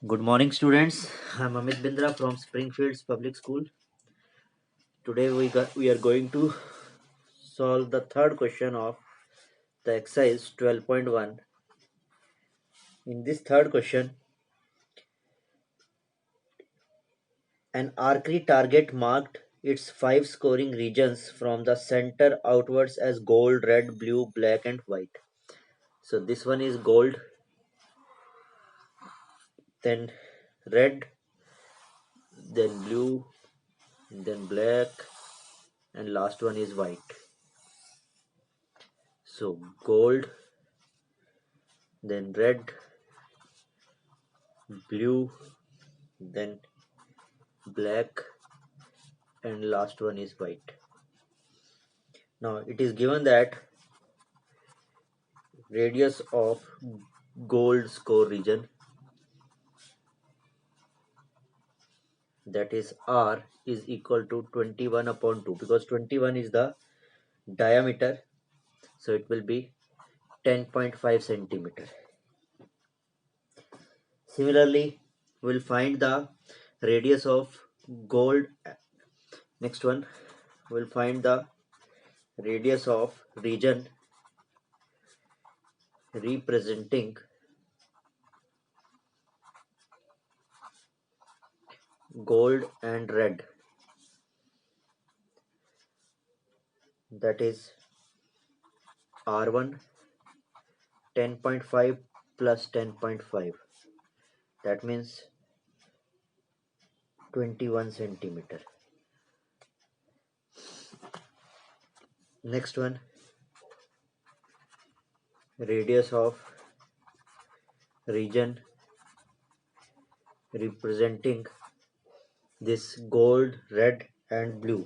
Good morning, students. I'm Amit Bindra from Springfields Public School. Today we are going to solve the third question of the exercise 12.1. In this third question, an archery target marked its five scoring regions from the center outwards as gold, red, blue, black, and white. So this one is gold, then red, then blue, then black, and last one is white. So gold, then red, blue, then black, and last one is white. Now it is given that radius of gold score region, that is R, is equal to 21 upon 2, because 21 is the diameter, so it will be 10.5 centimeter. Similarly, we'll find the radius of gold. Next one, we'll find the radius of region representing gold and red, that is R1 10.5 plus 10.5, that means 21 centimeter. Next one, radius of region representing this gold, red, and blue.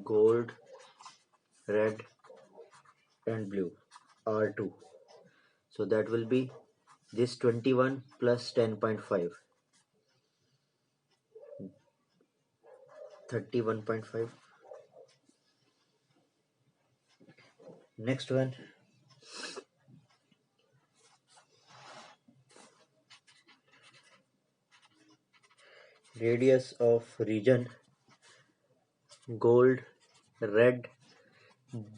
Gold, red, and blue, R2. So that will be this 21 plus 10.5, 31.5. Next one, radius of region gold, red,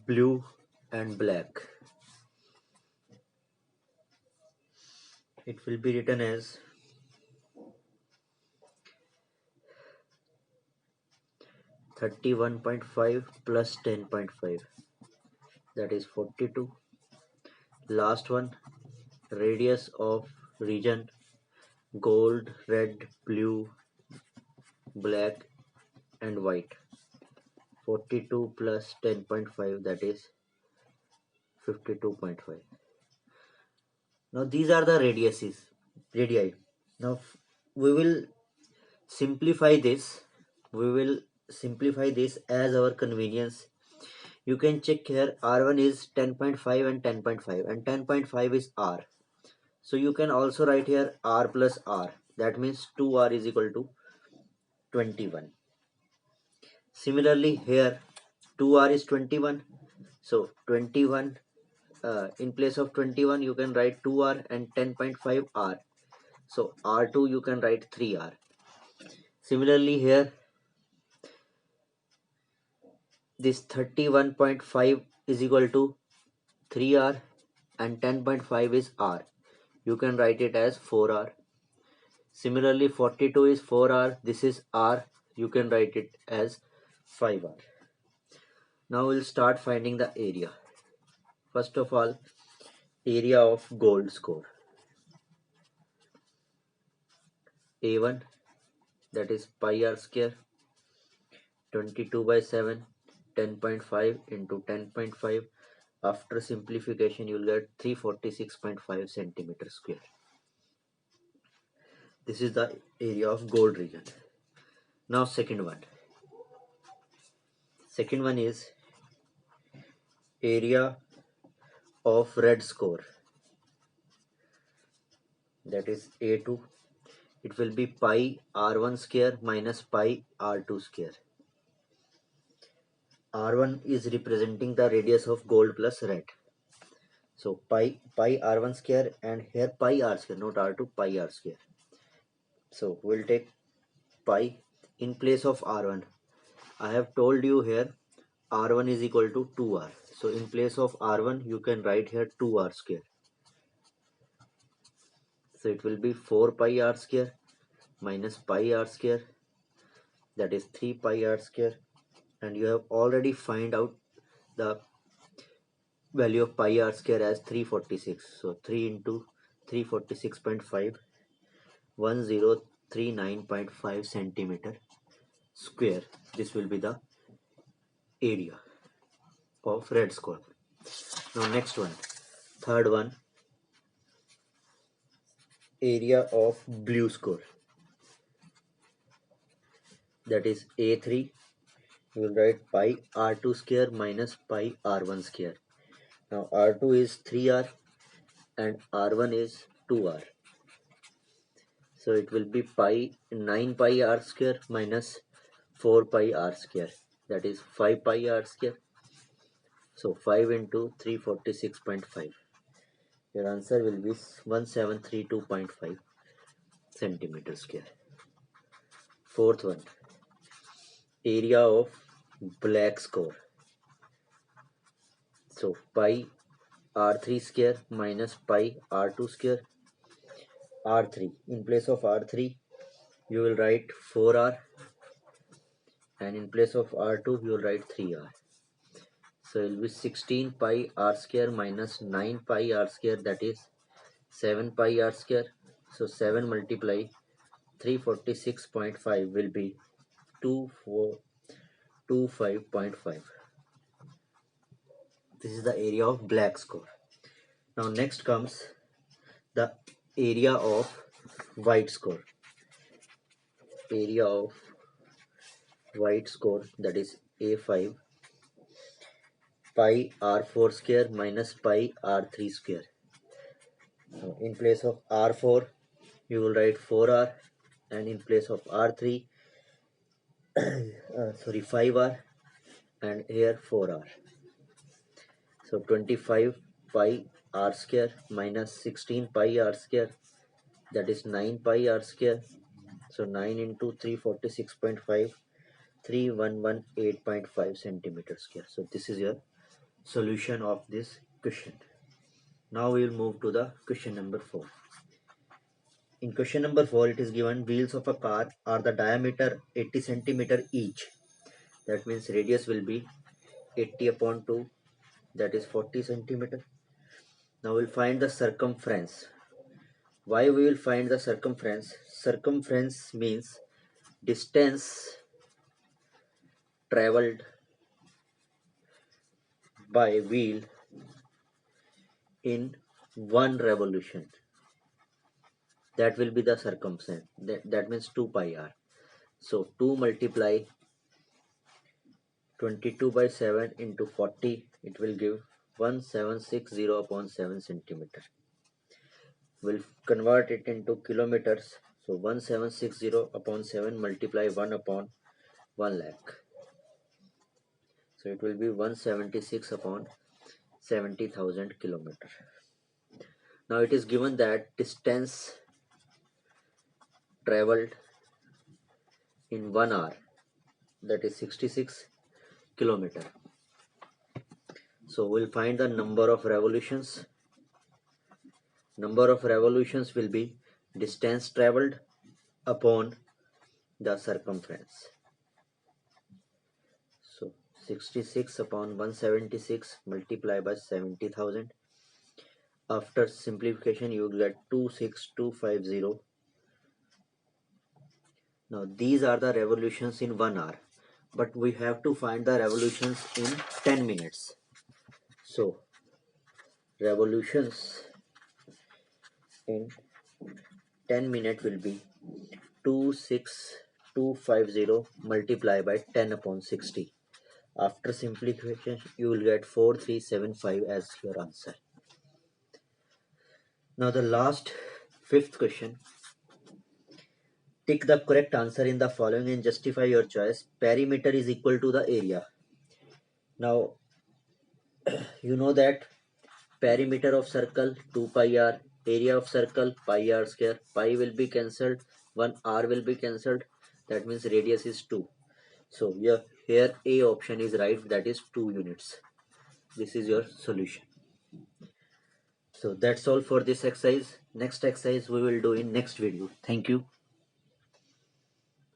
blue, and black. It will be written as 31.5 plus 10.5, that is 42. Last one, radius of region gold, red, blue, black, and white. 42 plus 10.5, that is 52.5. Now these are the radii. Now we will simplify this. We will simplify this as our convenience. You can check here, R1 is 10.5 and 10.5, and 10.5 is R. So you can also write here R plus R. That means 2R is equal to 21. Similarly here 2R is 21. So 21, in place of 21 you can write 2R and 10.5 R. So R2 you can write 3R. Similarly here this 31.5 is equal to 3R and 10.5 is R. You can write it as 4R. Similarly 42 is 4R, this is R, you can write it as 5R. Now we'll start finding the area. First of all, area of gold score. A1, that is pi r square, 22 by 7, 10.5 into 10.5. After simplification you'll get 346.5 centimeter square. This is the area of gold region. Now second one is area of red score, that is A2. It will be pi r1 square minus pi r2 square. R1 is representing the radius of gold plus red. So pi r1 square, and here pi r square, not r2, pi r square. So we'll take pi in place of r1. I have told you here r1 is equal to 2r. So in place of r1 you can write here 2r square. So it will be 4 pi r square minus pi r square, that is 3 pi r square, and you have already find out the value of pi r square as 346. So 3 into 346.5, 1039.5 centimeter square. This will be the area of red square. Now next one, third one, area of blue square, that is A3. We will write pi r2 square minus pi r1 square. Now r2 is 3r and r1 is 2r. So it will be 9 pi r square minus 4 pi r square, that is 5 pi r square. So 5 into 346.5. Your answer will be 1732.5 centimeter square. Fourth one, area of black square. So pi r3 square minus pi r2 square. R3, in place of R3 you will write 4R, and in place of R2 you will write 3R. So it will be 16 pi r square minus 9 pi r square, that is 7 pi r square. So 7 multiply 346.5 will be 2425.5. This is the area of black square. Now next comes the area of white square. Area of white square, that is A5, pi r4 square minus pi r3 square. Now in place of r4 you will write 4r, and in place of r3 5r, and here 4r. So 25 pi r square minus 16 pi r square, that is 9 pi r square. So 9 into 346.5, 3118.5 centimeter square. So this is your solution of this question. Now we will move to the question number 4. In question number 4, it is given wheels of a car are the diameter 80 centimeter each. That means radius will be 80 upon 2, that is 40 centimeter. Now we'll find the circumference. Why we will find the circumference? Circumference means distance traveled by wheel in one revolution. That will be the circumference. That means 2 pi r. So 2 multiply 22 by 7 into 40, it will give 1760 upon 7 centimeter. We'll convert it into kilometers. So 1760 upon 7 multiply 1 upon 1 lakh. So it will be 176 upon 70,000 kilometer. Now it is given that distance traveled in 1 hour, that is 66 kilometer. So we'll find the number of revolutions. Number of revolutions will be distance traveled upon the circumference. So 66 upon 176 multiply by 70,000. After simplification you will get 26250. Now these are the revolutions in 1 hour, but we have to find the revolutions in 10 minutes. So revolutions in 10 minutes will be 26250 multiplied by 10 upon 60. After simplification you will get 4375 as your answer. Now the last, fifth question. Tick the correct answer in the following and justify your choice. Perimeter is equal to the area. Now you know that perimeter of circle 2 pi r, area of circle pi r square, pi will be cancelled, 1 r will be cancelled, that means radius is 2. So yeah, here A option is right, that is 2 units. This is your solution. So that's all for this exercise. Next exercise we will do in next video. Thank you.